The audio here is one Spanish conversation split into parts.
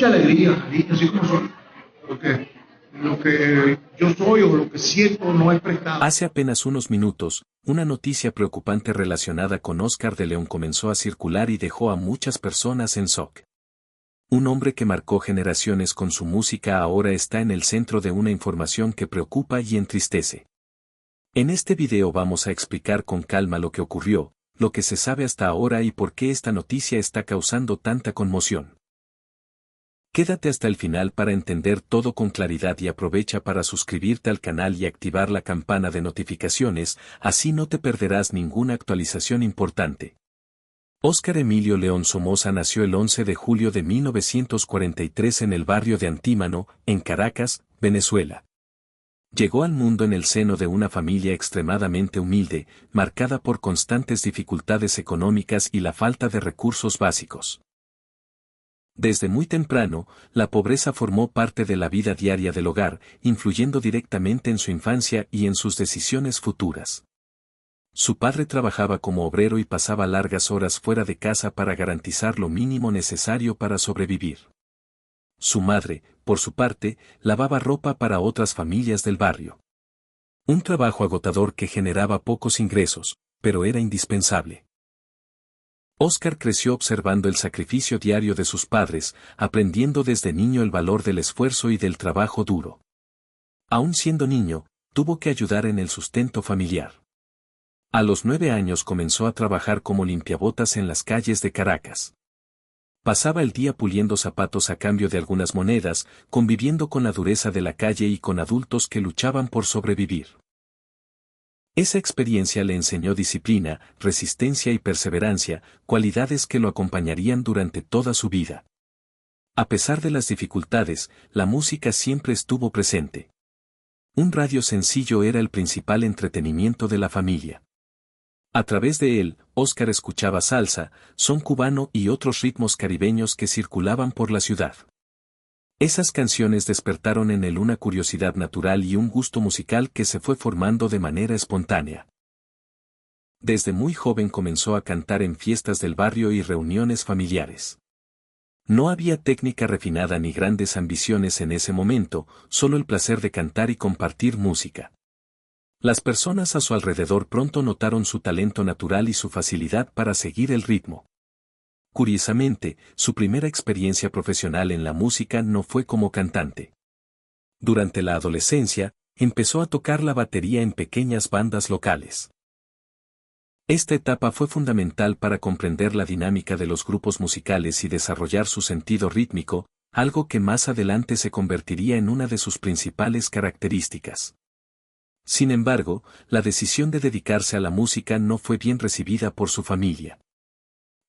mucha alegría, cariño, así como soy. Porque lo que yo soy o lo que siento no es prestado. Hace apenas unos minutos, una noticia preocupante relacionada con Oscar de León comenzó a circular y dejó a muchas personas en shock. Un hombre que marcó generaciones con su música ahora está en el centro de una información que preocupa y entristece. En este video vamos a explicar con calma lo que ocurrió, lo que se sabe hasta ahora y por qué esta noticia está causando tanta conmoción. Quédate hasta el final para entender todo con claridad y aprovecha para suscribirte al canal y activar la campana de notificaciones, así no te perderás ninguna actualización importante. Óscar Emilio León Somoza nació el 11 de julio de 1943 en el barrio de Antímano, en Caracas, Venezuela. Llegó al mundo en el seno de una familia extremadamente humilde, marcada por constantes dificultades económicas y la falta de recursos básicos. Desde muy temprano, la pobreza formó parte de la vida diaria del hogar, influyendo directamente en su infancia y en sus decisiones futuras. Su padre trabajaba como obrero y pasaba largas horas fuera de casa para garantizar lo mínimo necesario para sobrevivir. Su madre, por su parte, lavaba ropa para otras familias del barrio. Un trabajo agotador que generaba pocos ingresos, pero era indispensable. Óscar creció observando el sacrificio diario de sus padres, aprendiendo desde niño el valor del esfuerzo y del trabajo duro. Aún siendo niño, tuvo que ayudar en el sustento familiar. A los 9 años comenzó a trabajar como limpiabotas en las calles de Caracas. Pasaba el día puliendo zapatos a cambio de algunas monedas, conviviendo con la dureza de la calle y con adultos que luchaban por sobrevivir. Esa experiencia le enseñó disciplina, resistencia y perseverancia, cualidades que lo acompañarían durante toda su vida. A pesar de las dificultades, la música siempre estuvo presente. Un radio sencillo era el principal entretenimiento de la familia. A través de él, Óscar escuchaba salsa, son cubano y otros ritmos caribeños que circulaban por la ciudad. Esas canciones despertaron en él una curiosidad natural y un gusto musical que se fue formando de manera espontánea. Desde muy joven comenzó a cantar en fiestas del barrio y reuniones familiares. No había técnica refinada ni grandes ambiciones en ese momento, solo el placer de cantar y compartir música. Las personas a su alrededor pronto notaron su talento natural y su facilidad para seguir el ritmo. Curiosamente, su primera experiencia profesional en la música no fue como cantante. Durante la adolescencia, empezó a tocar la batería en pequeñas bandas locales. Esta etapa fue fundamental para comprender la dinámica de los grupos musicales y desarrollar su sentido rítmico, algo que más adelante se convertiría en una de sus principales características. Sin embargo, la decisión de dedicarse a la música no fue bien recibida por su familia.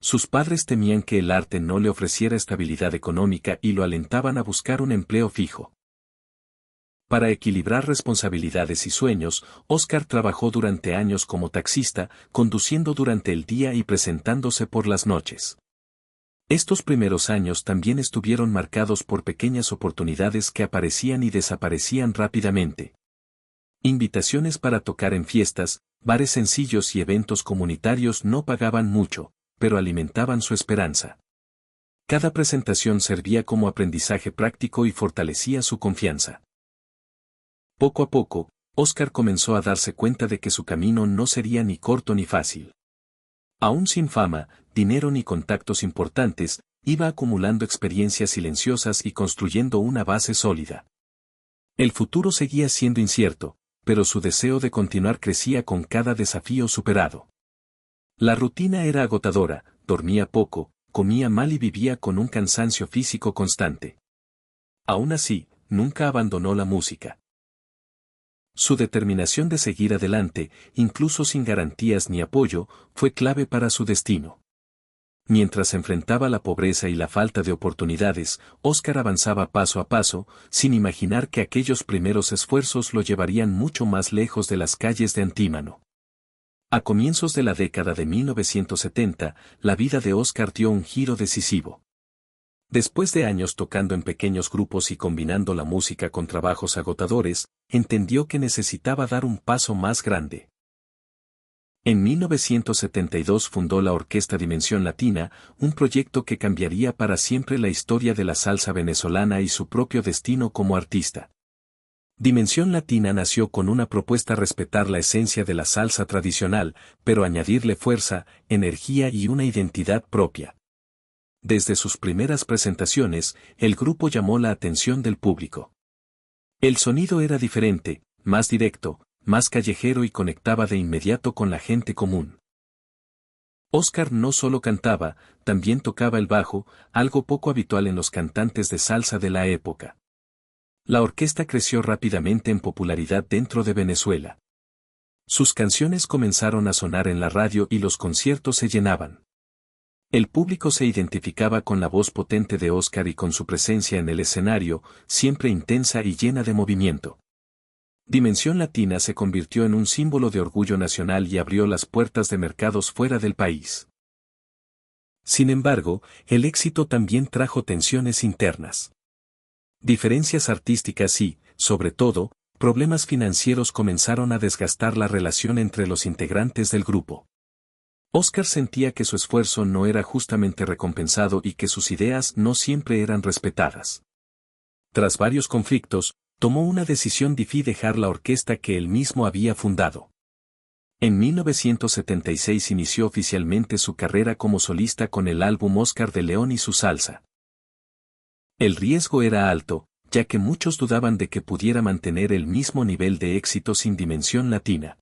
Sus padres temían que el arte no le ofreciera estabilidad económica y lo alentaban a buscar un empleo fijo. Para equilibrar responsabilidades y sueños, Óscar trabajó durante años como taxista, conduciendo durante el día y presentándose por las noches. Estos primeros años también estuvieron marcados por pequeñas oportunidades que aparecían y desaparecían rápidamente. Invitaciones para tocar en fiestas, bares sencillos y eventos comunitarios no pagaban mucho, pero alimentaban su esperanza. Cada presentación servía como aprendizaje práctico y fortalecía su confianza. Poco a poco, Óscar comenzó a darse cuenta de que su camino no sería ni corto ni fácil. Aún sin fama, dinero ni contactos importantes, iba acumulando experiencias silenciosas y construyendo una base sólida. El futuro seguía siendo incierto, pero su deseo de continuar crecía con cada desafío superado. La rutina era agotadora, dormía poco, comía mal y vivía con un cansancio físico constante. Aún así, nunca abandonó la música. Su determinación de seguir adelante, incluso sin garantías ni apoyo, fue clave para su destino. Mientras enfrentaba la pobreza y la falta de oportunidades, Óscar avanzaba paso a paso, sin imaginar que aquellos primeros esfuerzos lo llevarían mucho más lejos de las calles de Antímano. A comienzos de la década de 1970, la vida de Óscar dio un giro decisivo. Después de años tocando en pequeños grupos y combinando la música con trabajos agotadores, entendió que necesitaba dar un paso más grande. En 1972 fundó la Orquesta Dimensión Latina, un proyecto que cambiaría para siempre la historia de la salsa venezolana y su propio destino como artista. Dimensión Latina nació con una propuesta: respetar la esencia de la salsa tradicional, pero añadirle fuerza, energía y una identidad propia. Desde sus primeras presentaciones, el grupo llamó la atención del público. El sonido era diferente, más directo, más callejero y conectaba de inmediato con la gente común. Óscar no solo cantaba, también tocaba el bajo, algo poco habitual en los cantantes de salsa de la época. La orquesta creció rápidamente en popularidad dentro de Venezuela. Sus canciones comenzaron a sonar en la radio y los conciertos se llenaban. El público se identificaba con la voz potente de Óscar y con su presencia en el escenario, siempre intensa y llena de movimiento. Dimensión Latina se convirtió en un símbolo de orgullo nacional y abrió las puertas de mercados fuera del país. Sin embargo, el éxito también trajo tensiones internas. Diferencias artísticas y, sobre todo, problemas financieros comenzaron a desgastar la relación entre los integrantes del grupo. Óscar sentía que su esfuerzo no era justamente recompensado y que sus ideas no siempre eran respetadas. Tras varios conflictos, tomó una decisión: dejar la orquesta que él mismo había fundado. En 1976 inició oficialmente su carrera como solista con el álbum Óscar de León y su salsa. El riesgo era alto, ya que muchos dudaban de que pudiera mantener el mismo nivel de éxito sin Dimensión Latina.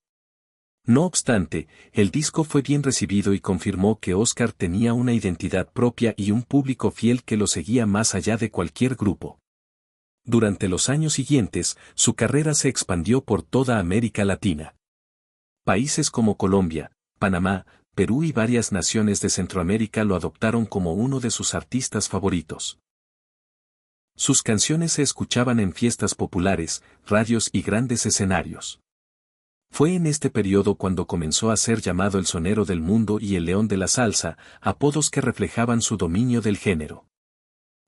No obstante, el disco fue bien recibido y confirmó que Óscar tenía una identidad propia y un público fiel que lo seguía más allá de cualquier grupo. Durante los años siguientes, su carrera se expandió por toda América Latina. Países como Colombia, Panamá, Perú y varias naciones de Centroamérica lo adoptaron como uno de sus artistas favoritos. Sus canciones se escuchaban en fiestas populares, radios y grandes escenarios. Fue en este periodo cuando comenzó a ser llamado el sonero del mundo y el león de la salsa, apodos que reflejaban su dominio del género.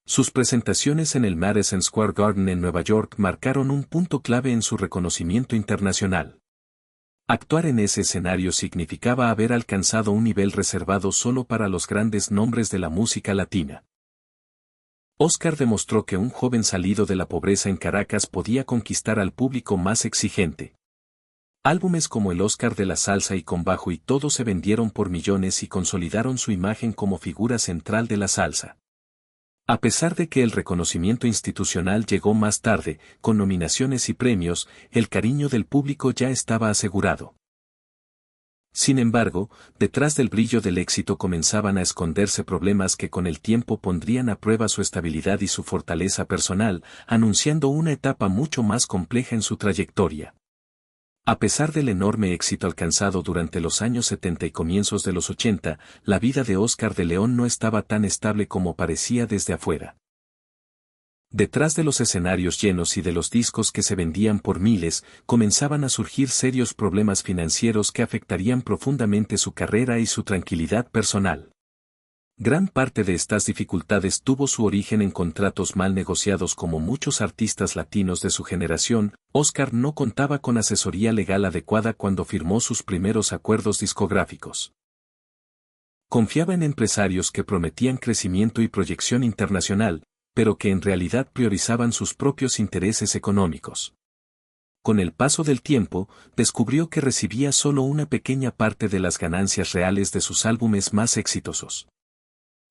Sus presentaciones en el Madison Square Garden en Nueva York marcaron un punto clave en su reconocimiento internacional. Actuar en ese escenario significaba haber alcanzado un nivel reservado solo para los grandes nombres de la música latina. Óscar demostró que un joven salido de la pobreza en Caracas podía conquistar al público más exigente. Álbumes como el Óscar de la salsa y Con bajo y todo se vendieron por millones y consolidaron su imagen como figura central de la salsa. A pesar de que el reconocimiento institucional llegó más tarde, con nominaciones y premios, el cariño del público ya estaba asegurado. Sin embargo, detrás del brillo del éxito comenzaban a esconderse problemas que con el tiempo pondrían a prueba su estabilidad y su fortaleza personal, anunciando una etapa mucho más compleja en su trayectoria. A pesar del enorme éxito alcanzado durante los años 70 y comienzos de los 80, la vida de Óscar de León no estaba tan estable como parecía desde afuera. Detrás de los escenarios llenos y de los discos que se vendían por miles, comenzaban a surgir serios problemas financieros que afectarían profundamente su carrera y su tranquilidad personal. Gran parte de estas dificultades tuvo su origen en contratos mal negociados. Como muchos artistas latinos de su generación, Óscar no contaba con asesoría legal adecuada cuando firmó sus primeros acuerdos discográficos. Confiaba en empresarios que prometían crecimiento y proyección internacional, pero que en realidad priorizaban sus propios intereses económicos. Con el paso del tiempo, descubrió que recibía solo una pequeña parte de las ganancias reales de sus álbumes más exitosos.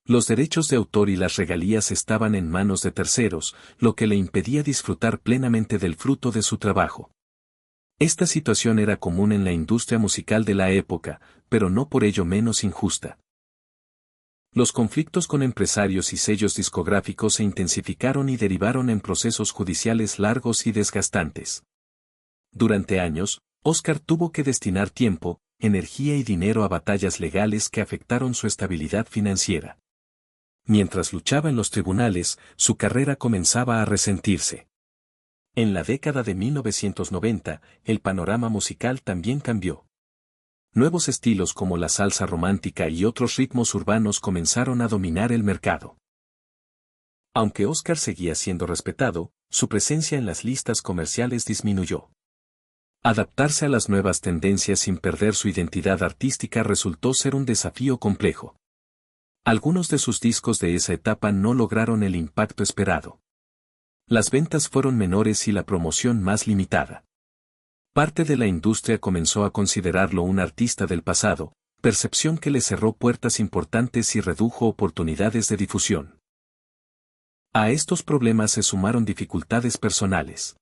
Los derechos de autor y las regalías estaban en manos de terceros, lo que le impedía disfrutar plenamente del fruto de su trabajo. Esta situación era común en la industria musical de la época, pero no por ello menos injusta. Los conflictos con empresarios y sellos discográficos se intensificaron y derivaron en procesos judiciales largos y desgastantes. Durante años, Óscar tuvo que destinar tiempo, energía y dinero a batallas legales que afectaron su estabilidad financiera. Mientras luchaba en los tribunales, su carrera comenzaba a resentirse. En la década de 1990, el panorama musical también cambió. Nuevos estilos como la salsa romántica y otros ritmos urbanos comenzaron a dominar el mercado. Aunque Óscar seguía siendo respetado, su presencia en las listas comerciales disminuyó. Adaptarse a las nuevas tendencias sin perder su identidad artística resultó ser un desafío complejo. Algunos de sus discos de esa etapa no lograron el impacto esperado. Las ventas fueron menores y la promoción más limitada. Parte de la industria comenzó a considerarlo un artista del pasado, percepción que le cerró puertas importantes y redujo oportunidades de difusión. A estos problemas se sumaron dificultades personales.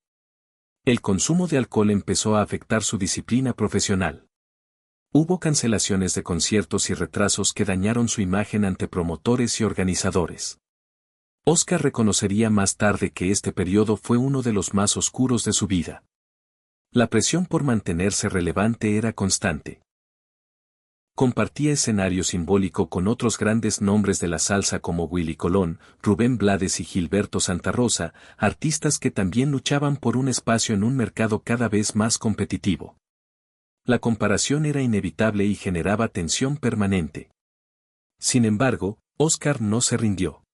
El consumo de alcohol empezó a afectar su disciplina profesional. Hubo cancelaciones de conciertos y retrasos que dañaron su imagen ante promotores y organizadores. Oscar reconocería más tarde que este periodo fue uno de los más oscuros de su vida. La presión por mantenerse relevante era constante. Compartía escenario simbólico con otros grandes nombres de la salsa como Willy Colón, Rubén Blades y Gilberto Santa Rosa, artistas que también luchaban por un espacio en un mercado cada vez más competitivo. La comparación era inevitable y generaba tensión permanente. Sin embargo, Oscar no se rindió.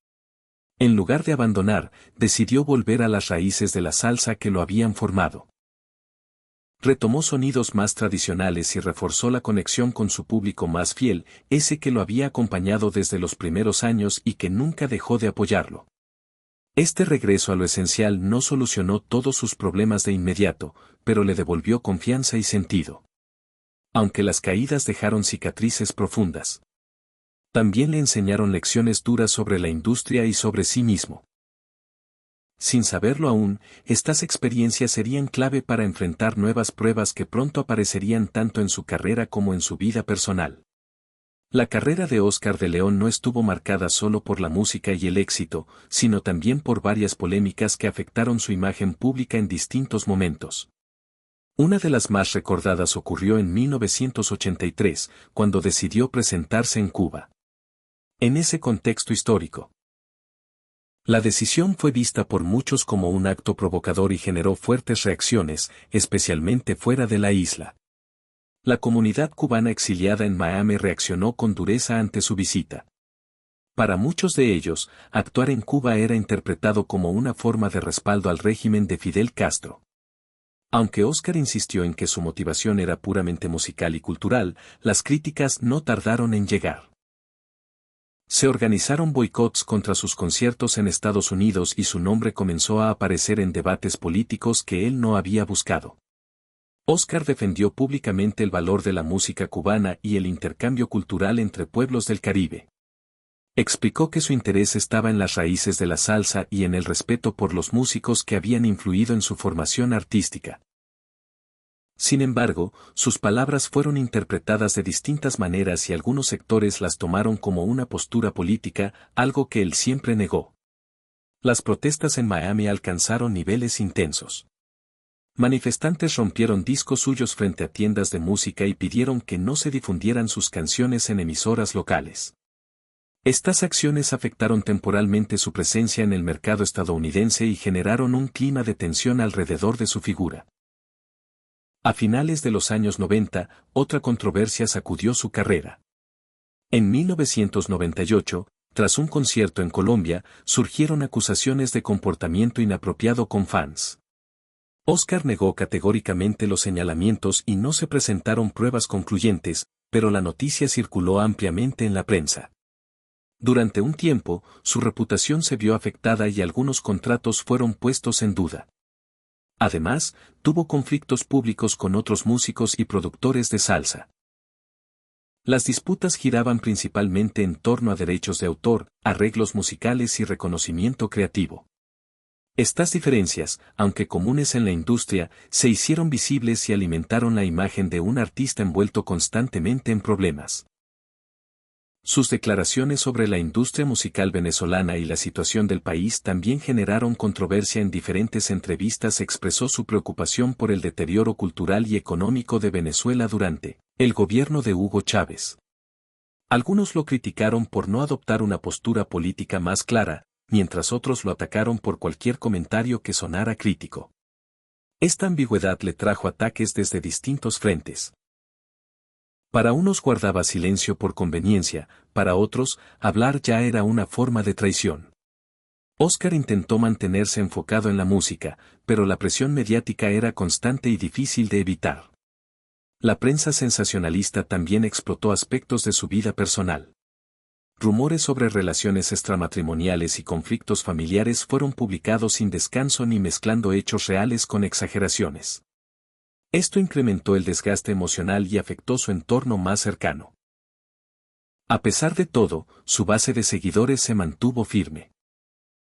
En lugar de abandonar, decidió volver a las raíces de la salsa que lo habían formado. Retomó sonidos más tradicionales y reforzó la conexión con su público más fiel, ese que lo había acompañado desde los primeros años y que nunca dejó de apoyarlo. Este regreso a lo esencial no solucionó todos sus problemas de inmediato, pero le devolvió confianza y sentido. Aunque las caídas dejaron cicatrices profundas, también le enseñaron lecciones duras sobre la industria y sobre sí mismo. Sin saberlo aún, estas experiencias serían clave para enfrentar nuevas pruebas que pronto aparecerían tanto en su carrera como en su vida personal. La carrera de Oscar de León no estuvo marcada solo por la música y el éxito, sino también por varias polémicas que afectaron su imagen pública en distintos momentos. Una de las más recordadas ocurrió en 1983, cuando decidió presentarse en Cuba. En ese contexto histórico, la decisión fue vista por muchos como un acto provocador y generó fuertes reacciones, especialmente fuera de la isla. La comunidad cubana exiliada en Miami reaccionó con dureza ante su visita. Para muchos de ellos, actuar en Cuba era interpretado como una forma de respaldo al régimen de Fidel Castro. Aunque Oscar insistió en que su motivación era puramente musical y cultural, las críticas no tardaron en llegar. Se organizaron boicots contra sus conciertos en Estados Unidos y su nombre comenzó a aparecer en debates políticos que él no había buscado. Oscar defendió públicamente el valor de la música cubana y el intercambio cultural entre pueblos del Caribe. Explicó que su interés estaba en las raíces de la salsa y en el respeto por los músicos que habían influido en su formación artística. Sin embargo, sus palabras fueron interpretadas de distintas maneras y algunos sectores las tomaron como una postura política, algo que él siempre negó. Las protestas en Miami alcanzaron niveles intensos. Manifestantes rompieron discos suyos frente a tiendas de música y pidieron que no se difundieran sus canciones en emisoras locales. Estas acciones afectaron temporalmente su presencia en el mercado estadounidense y generaron un clima de tensión alrededor de su figura. A finales de los años 90, otra controversia sacudió su carrera. En 1998, tras un concierto en Colombia, surgieron acusaciones de comportamiento inapropiado con fans. Oscar negó categóricamente los señalamientos y no se presentaron pruebas concluyentes, pero la noticia circuló ampliamente en la prensa. Durante un tiempo, su reputación se vio afectada y algunos contratos fueron puestos en duda. Además, tuvo conflictos públicos con otros músicos y productores de salsa. Las disputas giraban principalmente en torno a derechos de autor, arreglos musicales y reconocimiento creativo. Estas diferencias, aunque comunes en la industria, se hicieron visibles y alimentaron la imagen de un artista envuelto constantemente en problemas. Sus declaraciones sobre la industria musical venezolana y la situación del país también generaron controversia. En diferentes entrevistas expresó su preocupación por el deterioro cultural y económico de Venezuela durante el gobierno de Hugo Chávez. Algunos lo criticaron por no adoptar una postura política más clara, mientras otros lo atacaron por cualquier comentario que sonara crítico. Esta ambigüedad le trajo ataques desde distintos frentes. Para unos guardaba silencio por conveniencia, para otros, hablar ya era una forma de traición. Oscar intentó mantenerse enfocado en la música, pero la presión mediática era constante y difícil de evitar. La prensa sensacionalista también explotó aspectos de su vida personal. Rumores sobre relaciones extramatrimoniales y conflictos familiares fueron publicados sin descanso ni mezclando hechos reales con exageraciones. Esto incrementó el desgaste emocional y afectó su entorno más cercano. A pesar de todo, su base de seguidores se mantuvo firme.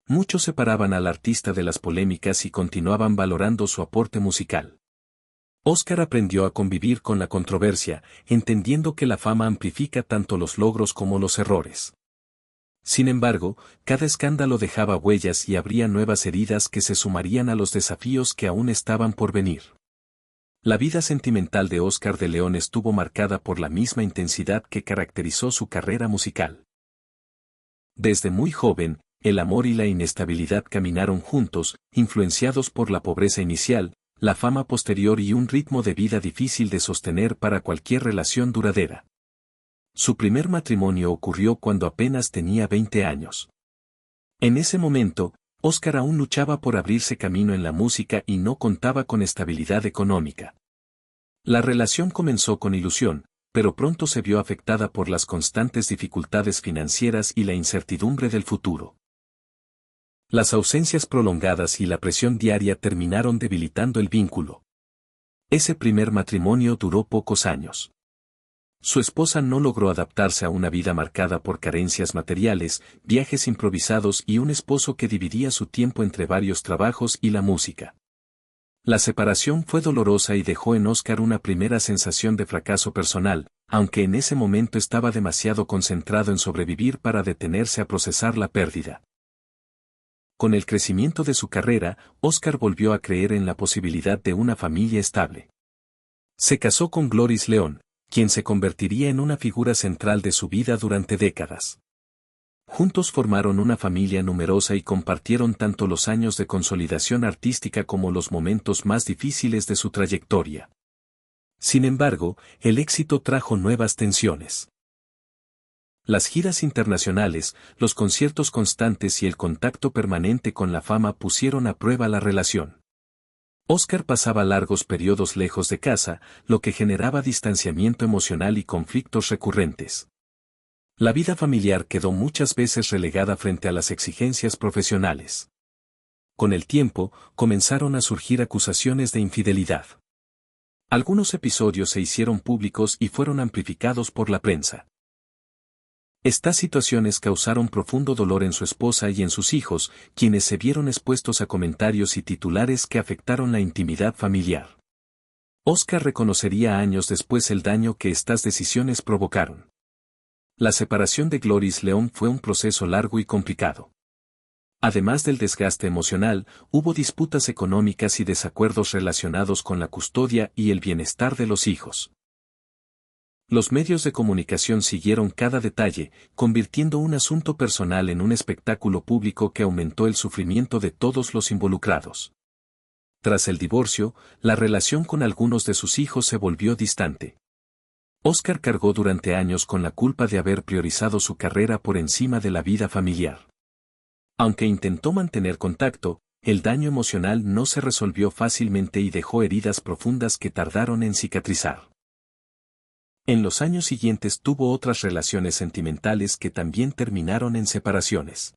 Muchos separaban al artista de las polémicas y continuaban valorando su aporte musical. Oscar aprendió a convivir con la controversia, entendiendo que la fama amplifica tanto los logros como los errores. Sin embargo, cada escándalo dejaba huellas y abría nuevas heridas que se sumarían a los desafíos que aún estaban por venir. La vida sentimental de Oscar de León estuvo marcada por la misma intensidad que caracterizó su carrera musical. Desde muy joven, el amor y la inestabilidad caminaron juntos, influenciados por la pobreza inicial, la fama posterior y un ritmo de vida difícil de sostener para cualquier relación duradera. Su primer matrimonio ocurrió cuando apenas tenía 20 años. En ese momento, Oscar aún luchaba por abrirse camino en la música y no contaba con estabilidad económica. La relación comenzó con ilusión, pero pronto se vio afectada por las constantes dificultades financieras y la incertidumbre del futuro. Las ausencias prolongadas y la presión diaria terminaron debilitando el vínculo. Ese primer matrimonio duró pocos años. Su esposa no logró adaptarse a una vida marcada por carencias materiales, viajes improvisados y un esposo que dividía su tiempo entre varios trabajos y la música. La separación fue dolorosa y dejó en Oscar una primera sensación de fracaso personal, aunque en ese momento estaba demasiado concentrado en sobrevivir para detenerse a procesar la pérdida. Con el crecimiento de su carrera, Oscar volvió a creer en la posibilidad de una familia estable. Se casó con Gloris León, quien se convertiría en una figura central de su vida durante décadas. Juntos formaron una familia numerosa y compartieron tanto los años de consolidación artística como los momentos más difíciles de su trayectoria. Sin embargo, el éxito trajo nuevas tensiones. Las giras internacionales, los conciertos constantes y el contacto permanente con la fama pusieron a prueba la relación. Oscar pasaba largos periodos lejos de casa, lo que generaba distanciamiento emocional y conflictos recurrentes. La vida familiar quedó muchas veces relegada frente a las exigencias profesionales. Con el tiempo, comenzaron a surgir acusaciones de infidelidad. Algunos episodios se hicieron públicos y fueron amplificados por la prensa. Estas situaciones causaron profundo dolor en su esposa y en sus hijos, quienes se vieron expuestos a comentarios y titulares que afectaron la intimidad familiar. Oscar reconocería años después el daño que estas decisiones provocaron. La separación de Gloris León fue un proceso largo y complicado. Además del desgaste emocional, hubo disputas económicas y desacuerdos relacionados con la custodia y el bienestar de los hijos. Los medios de comunicación siguieron cada detalle, convirtiendo un asunto personal en un espectáculo público que aumentó el sufrimiento de todos los involucrados. Tras el divorcio, la relación con algunos de sus hijos se volvió distante. Oscar cargó durante años con la culpa de haber priorizado su carrera por encima de la vida familiar. Aunque intentó mantener contacto, el daño emocional no se resolvió fácilmente y dejó heridas profundas que tardaron en cicatrizar. En los años siguientes tuvo otras relaciones sentimentales que también terminaron en separaciones.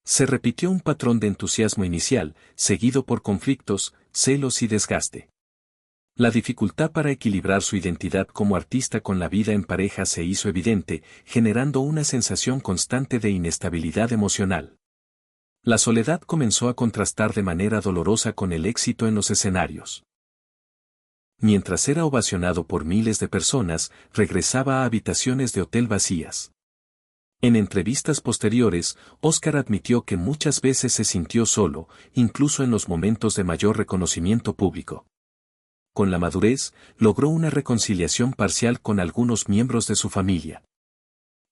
Se repitió un patrón de entusiasmo inicial, seguido por conflictos, celos y desgaste. La dificultad para equilibrar su identidad como artista con la vida en pareja se hizo evidente, generando una sensación constante de inestabilidad emocional. La soledad comenzó a contrastar de manera dolorosa con el éxito en los escenarios. Mientras era ovacionado por miles de personas, regresaba a habitaciones de hotel vacías. En entrevistas posteriores, Oscar admitió que muchas veces se sintió solo, incluso en los momentos de mayor reconocimiento público. Con la madurez, logró una reconciliación parcial con algunos miembros de su familia.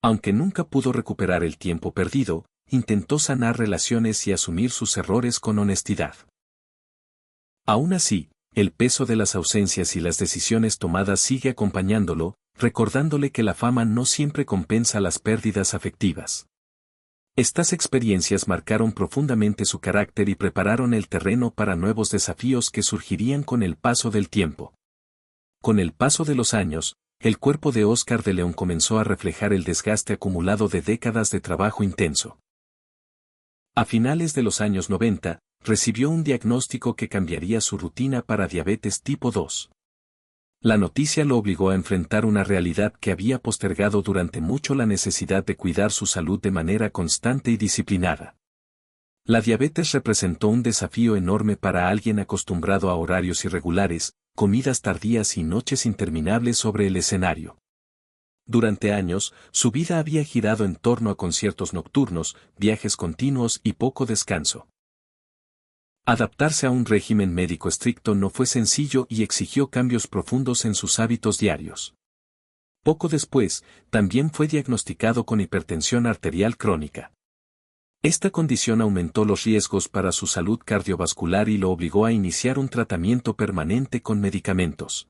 Aunque nunca pudo recuperar el tiempo perdido, intentó sanar relaciones y asumir sus errores con honestidad. Aún así, el peso de las ausencias y las decisiones tomadas sigue acompañándolo, recordándole que la fama no siempre compensa las pérdidas afectivas. Estas experiencias marcaron profundamente su carácter y prepararon el terreno para nuevos desafíos que surgirían con el paso del tiempo. Con el paso de los años, el cuerpo de Oscar de León comenzó a reflejar el desgaste acumulado de décadas de trabajo intenso. A finales de los años 90, recibió un diagnóstico que cambiaría su rutina para diabetes tipo 2. La noticia lo obligó a enfrentar una realidad que había postergado durante mucho: la necesidad de cuidar su salud de manera constante y disciplinada. La diabetes representó un desafío enorme para alguien acostumbrado a horarios irregulares, comidas tardías y noches interminables sobre el escenario. Durante años, su vida había girado en torno a conciertos nocturnos, viajes continuos y poco descanso. Adaptarse a un régimen médico estricto no fue sencillo y exigió cambios profundos en sus hábitos diarios. Poco después, también fue diagnosticado con hipertensión arterial crónica. Esta condición aumentó los riesgos para su salud cardiovascular y lo obligó a iniciar un tratamiento permanente con medicamentos.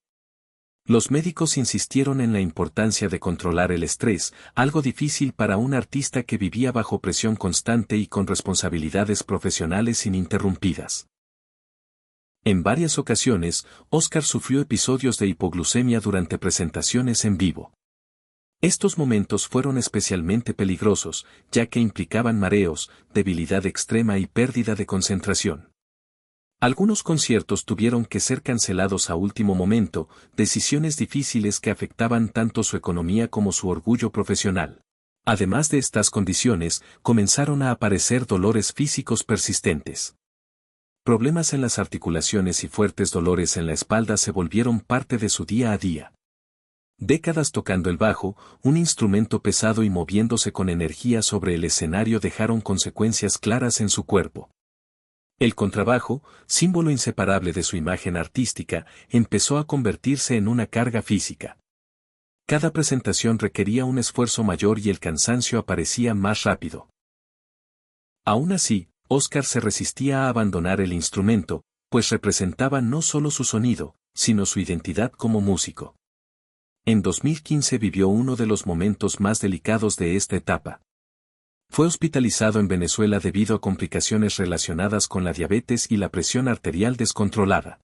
Los médicos insistieron en la importancia de controlar el estrés, algo difícil para un artista que vivía bajo presión constante y con responsabilidades profesionales ininterrumpidas. En varias ocasiones, Oscar sufrió episodios de hipoglucemia durante presentaciones en vivo. Estos momentos fueron especialmente peligrosos, ya que implicaban mareos, debilidad extrema y pérdida de concentración. Algunos conciertos tuvieron que ser cancelados a último momento, decisiones difíciles que afectaban tanto su economía como su orgullo profesional. Además de estas condiciones, comenzaron a aparecer dolores físicos persistentes. Problemas en las articulaciones y fuertes dolores en la espalda se volvieron parte de su día a día. Décadas tocando el bajo, un instrumento pesado y moviéndose con energía sobre el escenario, dejaron consecuencias claras en su cuerpo. El contrabajo, símbolo inseparable de su imagen artística, empezó a convertirse en una carga física. Cada presentación requería un esfuerzo mayor y el cansancio aparecía más rápido. Aún así, Oscar se resistía a abandonar el instrumento, pues representaba no solo su sonido, sino su identidad como músico. En 2015 vivió uno de los momentos más delicados de esta etapa. Fue hospitalizado en Venezuela debido a complicaciones relacionadas con la diabetes y la presión arterial descontrolada.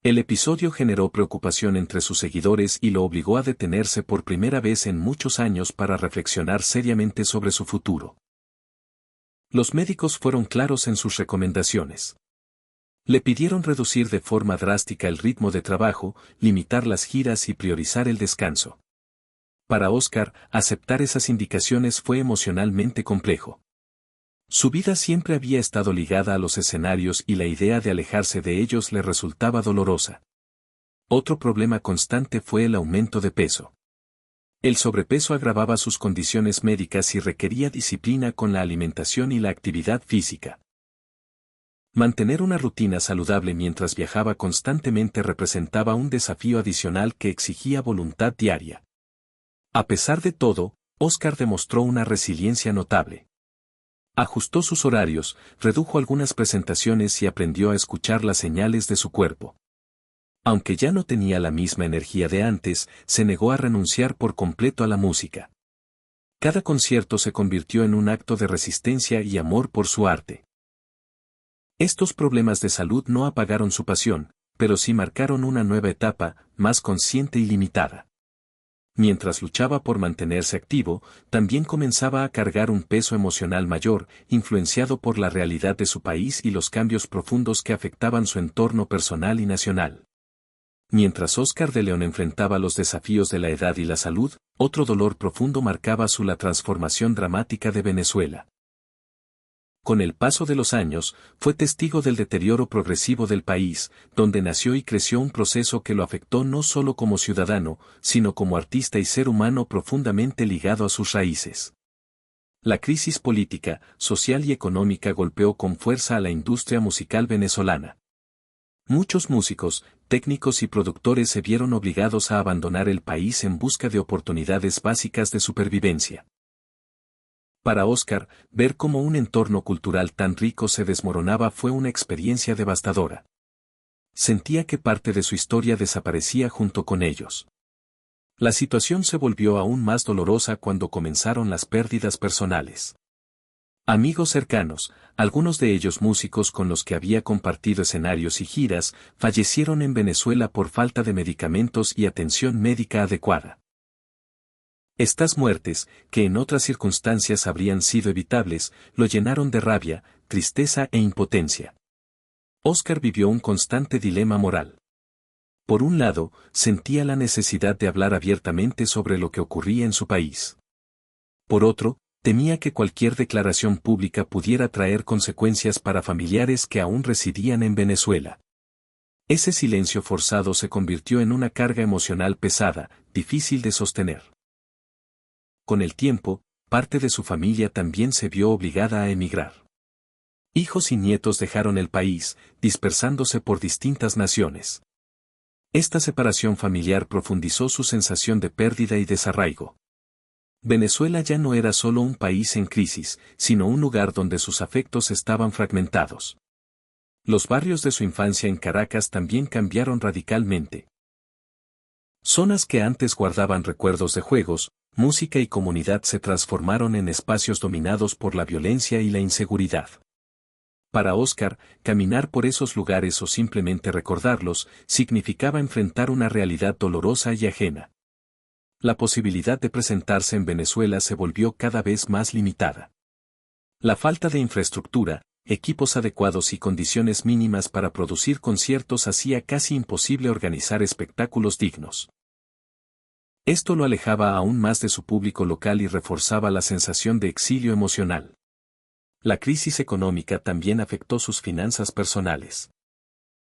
El episodio generó preocupación entre sus seguidores y lo obligó a detenerse por primera vez en muchos años para reflexionar seriamente sobre su futuro. Los médicos fueron claros en sus recomendaciones. Le pidieron reducir de forma drástica el ritmo de trabajo, limitar las giras y priorizar el descanso. Para Oscar, aceptar esas indicaciones fue emocionalmente complejo. Su vida siempre había estado ligada a los escenarios y la idea de alejarse de ellos le resultaba dolorosa. Otro problema constante fue el aumento de peso. El sobrepeso agravaba sus condiciones médicas y requería disciplina con la alimentación y la actividad física. Mantener una rutina saludable mientras viajaba constantemente representaba un desafío adicional que exigía voluntad diaria. A pesar de todo, Oscar demostró una resiliencia notable. Ajustó sus horarios, redujo algunas presentaciones y aprendió a escuchar las señales de su cuerpo. Aunque ya no tenía la misma energía de antes, se negó a renunciar por completo a la música. Cada concierto se convirtió en un acto de resistencia y amor por su arte. Estos problemas de salud no apagaron su pasión, pero sí marcaron una nueva etapa, más consciente y limitada. Mientras luchaba por mantenerse activo, también comenzaba a cargar un peso emocional mayor, influenciado por la realidad de su país y los cambios profundos que afectaban su entorno personal y nacional. Mientras Oscar de León enfrentaba los desafíos de la edad y la salud, otro dolor profundo marcaba la transformación dramática de Venezuela. Con el paso de los años, fue testigo del deterioro progresivo del país, donde nació y creció un proceso que lo afectó no solo como ciudadano, sino como artista y ser humano profundamente ligado a sus raíces. La crisis política, social y económica golpeó con fuerza a la industria musical venezolana. Muchos músicos, técnicos y productores se vieron obligados a abandonar el país en busca de oportunidades básicas de supervivencia. Para Oscar, ver cómo un entorno cultural tan rico se desmoronaba fue una experiencia devastadora. Sentía que parte de su historia desaparecía junto con ellos. La situación se volvió aún más dolorosa cuando comenzaron las pérdidas personales. Amigos cercanos, algunos de ellos músicos con los que había compartido escenarios y giras, fallecieron en Venezuela por falta de medicamentos y atención médica adecuada. Estas muertes, que en otras circunstancias habrían sido evitables, lo llenaron de rabia, tristeza e impotencia. Óscar vivió un constante dilema moral. Por un lado, sentía la necesidad de hablar abiertamente sobre lo que ocurría en su país. Por otro, temía que cualquier declaración pública pudiera traer consecuencias para familiares que aún residían en Venezuela. Ese silencio forzado se convirtió en una carga emocional pesada, difícil de sostener. Con el tiempo, parte de su familia también se vio obligada a emigrar. Hijos y nietos dejaron el país, dispersándose por distintas naciones. Esta separación familiar profundizó su sensación de pérdida y desarraigo. Venezuela ya no era solo un país en crisis, sino un lugar donde sus afectos estaban fragmentados. Los barrios de su infancia en Caracas también cambiaron radicalmente. Zonas que antes guardaban recuerdos de juegos, música y comunidad se transformaron en espacios dominados por la violencia y la inseguridad. Para Óscar, caminar por esos lugares o simplemente recordarlos, significaba enfrentar una realidad dolorosa y ajena. La posibilidad de presentarse en Venezuela se volvió cada vez más limitada. La falta de infraestructura, equipos adecuados y condiciones mínimas para producir conciertos hacía casi imposible organizar espectáculos dignos. Esto lo alejaba aún más de su público local y reforzaba la sensación de exilio emocional. La crisis económica también afectó sus finanzas personales.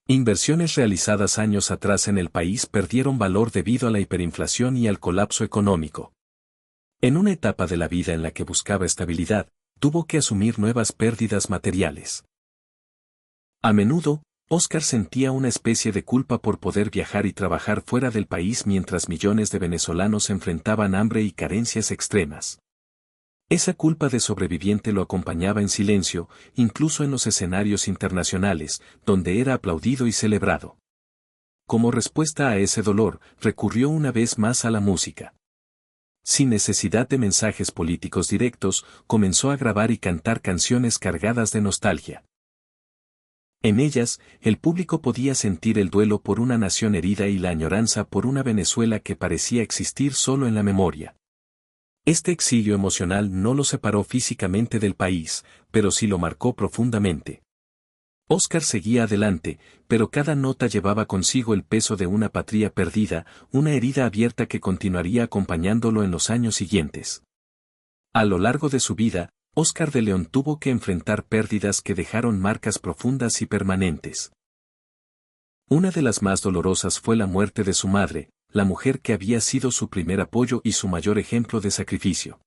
Inversiones realizadas años atrás en el país perdieron valor debido a la hiperinflación y al colapso económico. En una etapa de la vida en la que buscaba estabilidad, tuvo que asumir nuevas pérdidas materiales. A menudo, Óscar sentía una especie de culpa por poder viajar y trabajar fuera del país mientras millones de venezolanos enfrentaban hambre y carencias extremas. Esa culpa de sobreviviente lo acompañaba en silencio, incluso en los escenarios internacionales, donde era aplaudido y celebrado. Como respuesta a ese dolor, recurrió una vez más a la música. Sin necesidad de mensajes políticos directos, comenzó a grabar y cantar canciones cargadas de nostalgia. En ellas, el público podía sentir el duelo por una nación herida y la añoranza por una Venezuela que parecía existir solo en la memoria. Este exilio emocional no lo separó físicamente del país, pero sí lo marcó profundamente. Óscar seguía adelante, pero cada nota llevaba consigo el peso de una patria perdida, una herida abierta que continuaría acompañándolo en los años siguientes. A lo largo de su vida, Óscar de León tuvo que enfrentar pérdidas que dejaron marcas profundas y permanentes. Una de las más dolorosas fue la muerte de su madre, la mujer que había sido su primer apoyo y su mayor ejemplo de sacrificio.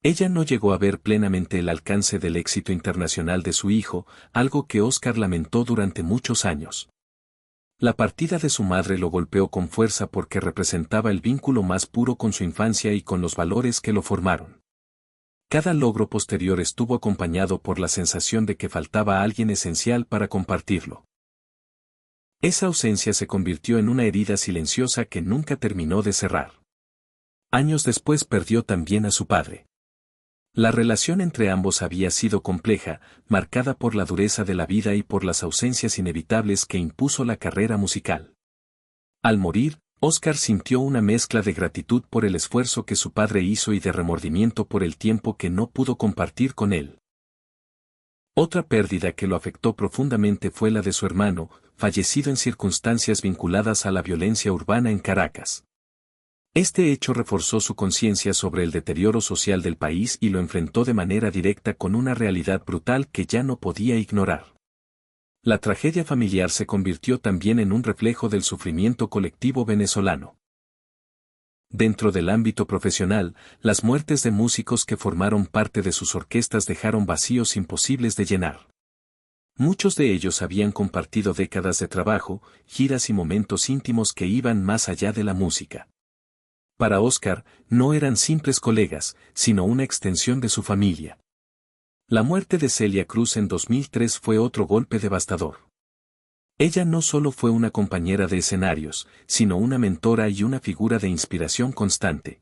Ella no llegó a ver plenamente el alcance del éxito internacional de su hijo, algo que Óscar lamentó durante muchos años. La partida de su madre lo golpeó con fuerza porque representaba el vínculo más puro con su infancia y con los valores que lo formaron. Cada logro posterior estuvo acompañado por la sensación de que faltaba alguien esencial para compartirlo. Esa ausencia se convirtió en una herida silenciosa que nunca terminó de cerrar. Años después perdió también a su padre. La relación entre ambos había sido compleja, marcada por la dureza de la vida y por las ausencias inevitables que impuso la carrera musical. Al morir, Óscar sintió una mezcla de gratitud por el esfuerzo que su padre hizo y de remordimiento por el tiempo que no pudo compartir con él. Otra pérdida que lo afectó profundamente fue la de su hermano, fallecido en circunstancias vinculadas a la violencia urbana en Caracas. Este hecho reforzó su conciencia sobre el deterioro social del país y lo enfrentó de manera directa con una realidad brutal que ya no podía ignorar. La tragedia familiar se convirtió también en un reflejo del sufrimiento colectivo venezolano. Dentro del ámbito profesional, las muertes de músicos que formaron parte de sus orquestas dejaron vacíos imposibles de llenar. Muchos de ellos habían compartido décadas de trabajo, giras y momentos íntimos que iban más allá de la música. Para Óscar, no eran simples colegas, sino una extensión de su familia. La muerte de Celia Cruz en 2003 fue otro golpe devastador. Ella no solo fue una compañera de escenarios, sino una mentora y una figura de inspiración constante.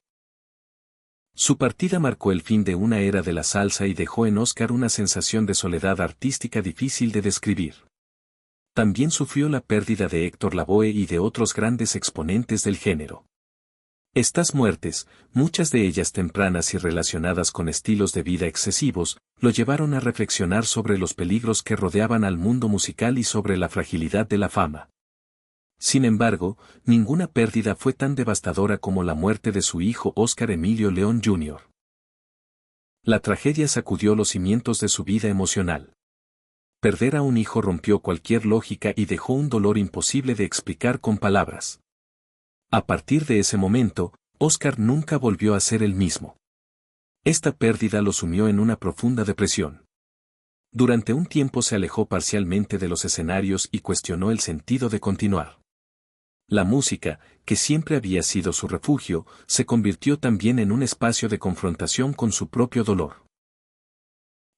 Su partida marcó el fin de una era de la salsa y dejó en Oscar una sensación de soledad artística difícil de describir. También sufrió la pérdida de Héctor Lavoe y de otros grandes exponentes del género. Estas muertes, muchas de ellas tempranas y relacionadas con estilos de vida excesivos, lo llevaron a reflexionar sobre los peligros que rodeaban al mundo musical y sobre la fragilidad de la fama. Sin embargo, ninguna pérdida fue tan devastadora como la muerte de su hijo Oscar Emilio León Jr. La tragedia sacudió los cimientos de su vida emocional. Perder a un hijo rompió cualquier lógica y dejó un dolor imposible de explicar con palabras. A partir de ese momento, Oscar nunca volvió a ser el mismo. Esta pérdida lo sumió en una profunda depresión. Durante un tiempo se alejó parcialmente de los escenarios y cuestionó el sentido de continuar. La música, que siempre había sido su refugio, se convirtió también en un espacio de confrontación con su propio dolor.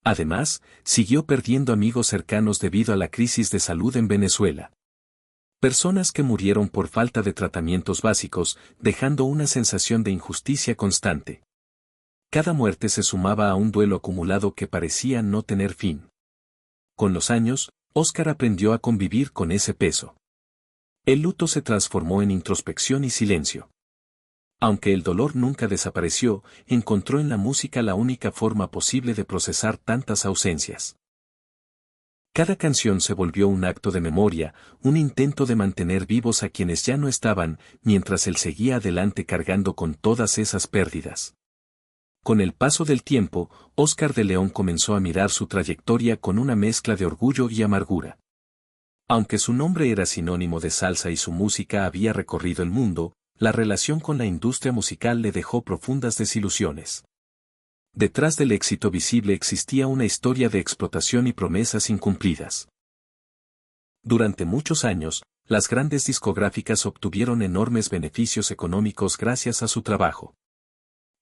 Además, siguió perdiendo amigos cercanos debido a la crisis de salud en Venezuela. Personas que murieron por falta de tratamientos básicos, dejando una sensación de injusticia constante. Cada muerte se sumaba a un duelo acumulado que parecía no tener fin. Con los años, Oscar aprendió a convivir con ese peso. El luto se transformó en introspección y silencio. Aunque el dolor nunca desapareció, encontró en la música la única forma posible de procesar tantas ausencias. Cada canción se volvió un acto de memoria, un intento de mantener vivos a quienes ya no estaban, mientras él seguía adelante cargando con todas esas pérdidas. Con el paso del tiempo, Oscar de León comenzó a mirar su trayectoria con una mezcla de orgullo y amargura. Aunque su nombre era sinónimo de salsa y su música había recorrido el mundo, la relación con la industria musical le dejó profundas desilusiones. Detrás del éxito visible existía una historia de explotación y promesas incumplidas. Durante muchos años, las grandes discográficas obtuvieron enormes beneficios económicos gracias a su trabajo.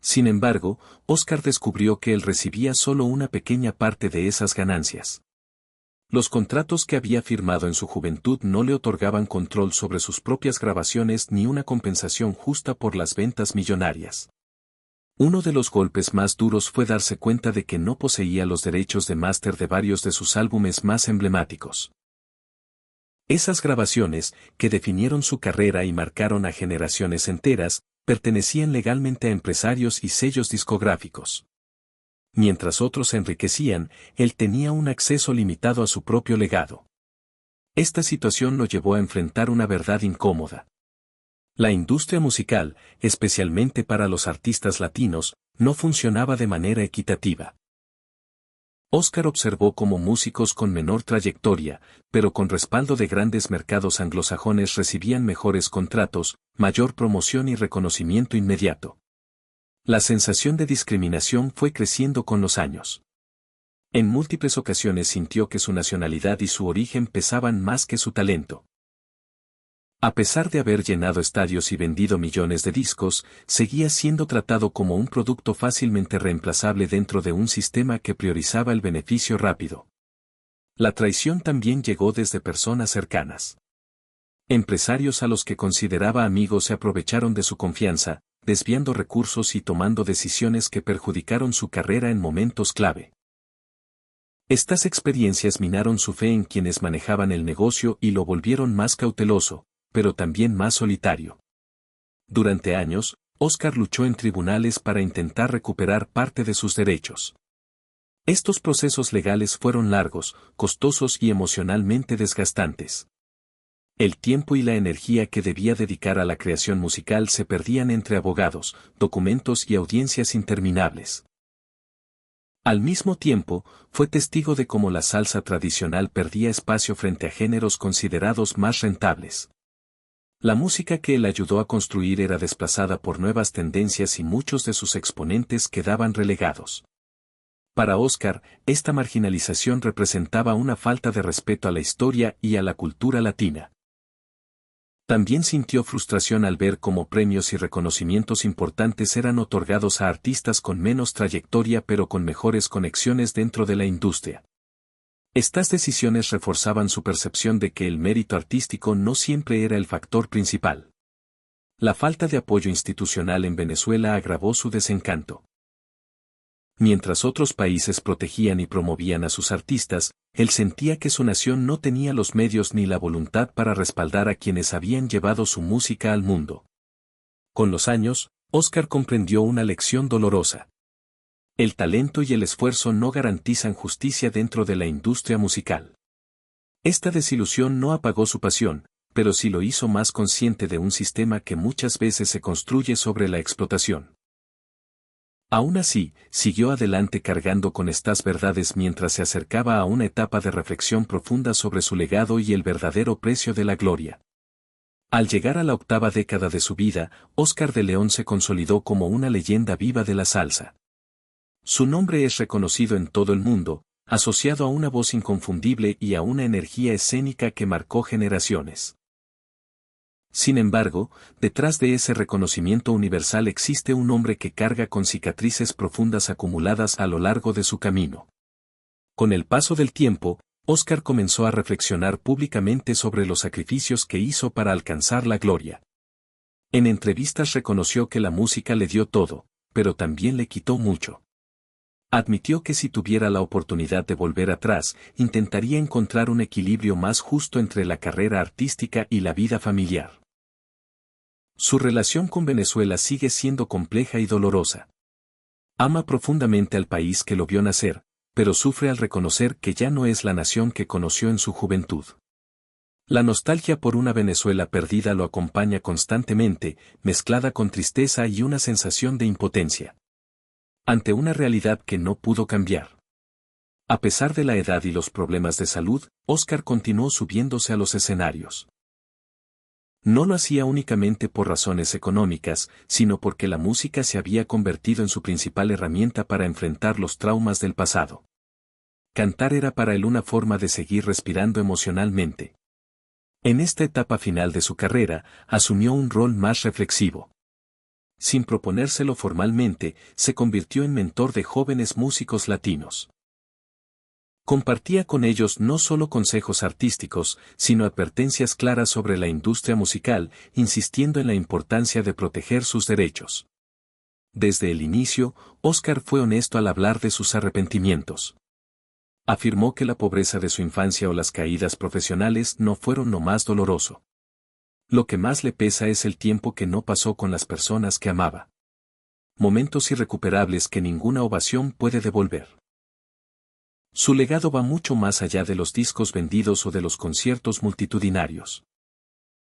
Sin embargo, Oscar descubrió que él recibía solo una pequeña parte de esas ganancias. Los contratos que había firmado en su juventud no le otorgaban control sobre sus propias grabaciones ni una compensación justa por las ventas millonarias. Uno de los golpes más duros fue darse cuenta de que no poseía los derechos de máster de varios de sus álbumes más emblemáticos. Esas grabaciones, que definieron su carrera y marcaron a generaciones enteras, pertenecían legalmente a empresarios y sellos discográficos. Mientras otros se enriquecían, él tenía un acceso limitado a su propio legado. Esta situación lo llevó a enfrentar una verdad incómoda. La industria musical, especialmente para los artistas latinos, no funcionaba de manera equitativa. Oscar observó cómo músicos con menor trayectoria, pero con respaldo de grandes mercados anglosajones recibían mejores contratos, mayor promoción y reconocimiento inmediato. La sensación de discriminación fue creciendo con los años. En múltiples ocasiones sintió que su nacionalidad y su origen pesaban más que su talento. A pesar de haber llenado estadios y vendido millones de discos, seguía siendo tratado como un producto fácilmente reemplazable dentro de un sistema que priorizaba el beneficio rápido. La traición también llegó desde personas cercanas. Empresarios a los que consideraba amigos se aprovecharon de su confianza, desviando recursos y tomando decisiones que perjudicaron su carrera en momentos clave. Estas experiencias minaron su fe en quienes manejaban el negocio y lo volvieron más cauteloso, pero también más solitario. Durante años, Oscar luchó en tribunales para intentar recuperar parte de sus derechos. Estos procesos legales fueron largos, costosos y emocionalmente desgastantes. El tiempo y la energía que debía dedicar a la creación musical se perdían entre abogados, documentos y audiencias interminables. Al mismo tiempo, fue testigo de cómo la salsa tradicional perdía espacio frente a géneros considerados más rentables. La música que él ayudó a construir era desplazada por nuevas tendencias y muchos de sus exponentes quedaban relegados. Para Oscar, esta marginalización representaba una falta de respeto a la historia y a la cultura latina. También sintió frustración al ver cómo premios y reconocimientos importantes eran otorgados a artistas con menos trayectoria pero con mejores conexiones dentro de la industria. Estas decisiones reforzaban su percepción de que el mérito artístico no siempre era el factor principal. La falta de apoyo institucional en Venezuela agravó su desencanto. Mientras otros países protegían y promovían a sus artistas, él sentía que su nación no tenía los medios ni la voluntad para respaldar a quienes habían llevado su música al mundo. Con los años, Oscar comprendió una lección dolorosa. El talento y el esfuerzo no garantizan justicia dentro de la industria musical. Esta desilusión no apagó su pasión, pero sí lo hizo más consciente de un sistema que muchas veces se construye sobre la explotación. Aún así, siguió adelante cargando con estas verdades mientras se acercaba a una etapa de reflexión profunda sobre su legado y el verdadero precio de la gloria. Al llegar a la octava década de su vida, Oscar de León se consolidó como una leyenda viva de la salsa. Su nombre es reconocido en todo el mundo, asociado a una voz inconfundible y a una energía escénica que marcó generaciones. Sin embargo, detrás de ese reconocimiento universal existe un hombre que carga con cicatrices profundas acumuladas a lo largo de su camino. Con el paso del tiempo, Oscar comenzó a reflexionar públicamente sobre los sacrificios que hizo para alcanzar la gloria. En entrevistas reconoció que la música le dio todo, pero también le quitó mucho. Admitió que si tuviera la oportunidad de volver atrás, intentaría encontrar un equilibrio más justo entre la carrera artística y la vida familiar. Su relación con Venezuela sigue siendo compleja y dolorosa. Ama profundamente al país que lo vio nacer, pero sufre al reconocer que ya no es la nación que conoció en su juventud. La nostalgia por una Venezuela perdida lo acompaña constantemente, mezclada con tristeza y una sensación de impotencia ante una realidad que no pudo cambiar. A pesar de la edad y los problemas de salud, Oscar continuó subiéndose a los escenarios. No lo hacía únicamente por razones económicas, sino porque la música se había convertido en su principal herramienta para enfrentar los traumas del pasado. Cantar era para él una forma de seguir respirando emocionalmente. En esta etapa final de su carrera, asumió un rol más reflexivo. Sin proponérselo formalmente, se convirtió en mentor de jóvenes músicos latinos. Compartía con ellos no solo consejos artísticos, sino advertencias claras sobre la industria musical, insistiendo en la importancia de proteger sus derechos. Desde el inicio, Oscar fue honesto al hablar de sus arrepentimientos. Afirmó que la pobreza de su infancia o las caídas profesionales no fueron lo más doloroso. Lo que más le pesa es el tiempo que no pasó con las personas que amaba. Momentos irrecuperables que ninguna ovación puede devolver. Su legado va mucho más allá de los discos vendidos o de los conciertos multitudinarios.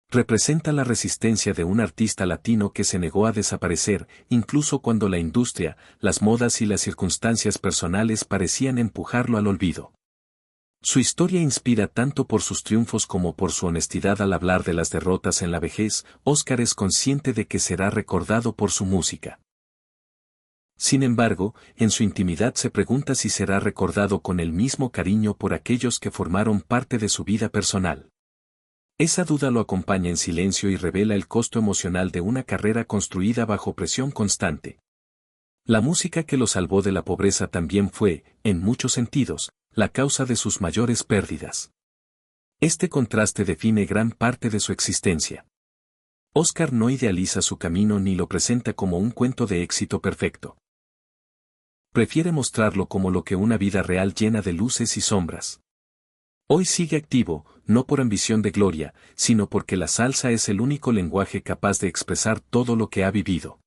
Representa la resistencia de un artista latino que se negó a desaparecer, incluso cuando la industria, las modas y las circunstancias personales parecían empujarlo al olvido. Su historia inspira tanto por sus triunfos como por su honestidad al hablar de las derrotas en la vejez. Oscar es consciente de que será recordado por su música. Sin embargo, en su intimidad se pregunta si será recordado con el mismo cariño por aquellos que formaron parte de su vida personal. Esa duda lo acompaña en silencio y revela el costo emocional de una carrera construida bajo presión constante. La música que lo salvó de la pobreza también fue, en muchos sentidos, la causa de sus mayores pérdidas. Este contraste define gran parte de su existencia. Oscar no idealiza su camino ni lo presenta como un cuento de éxito perfecto. Prefiere mostrarlo como lo que una vida real llena de luces y sombras. Hoy sigue activo, no por ambición de gloria, sino porque la salsa es el único lenguaje capaz de expresar todo lo que ha vivido.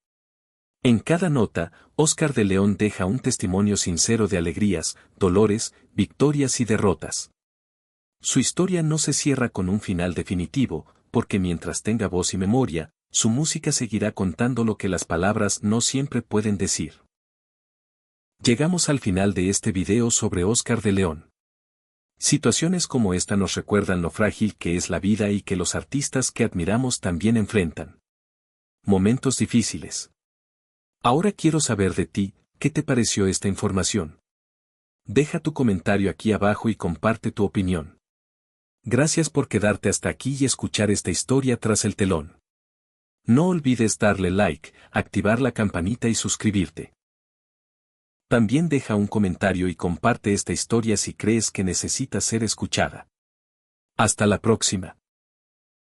En cada nota, Oscar de León deja un testimonio sincero de alegrías, dolores, victorias y derrotas. Su historia no se cierra con un final definitivo, porque mientras tenga voz y memoria, su música seguirá contando lo que las palabras no siempre pueden decir. Llegamos al final de este video sobre Oscar de León. Situaciones como esta nos recuerdan lo frágil que es la vida y que los artistas que admiramos también enfrentan momentos difíciles. Ahora quiero saber de ti, ¿qué te pareció esta información? Deja tu comentario aquí abajo y comparte tu opinión. Gracias por quedarte hasta aquí y escuchar esta historia tras el telón. No olvides darle like, activar la campanita y suscribirte. También deja un comentario y comparte esta historia si crees que necesita ser escuchada. Hasta la próxima.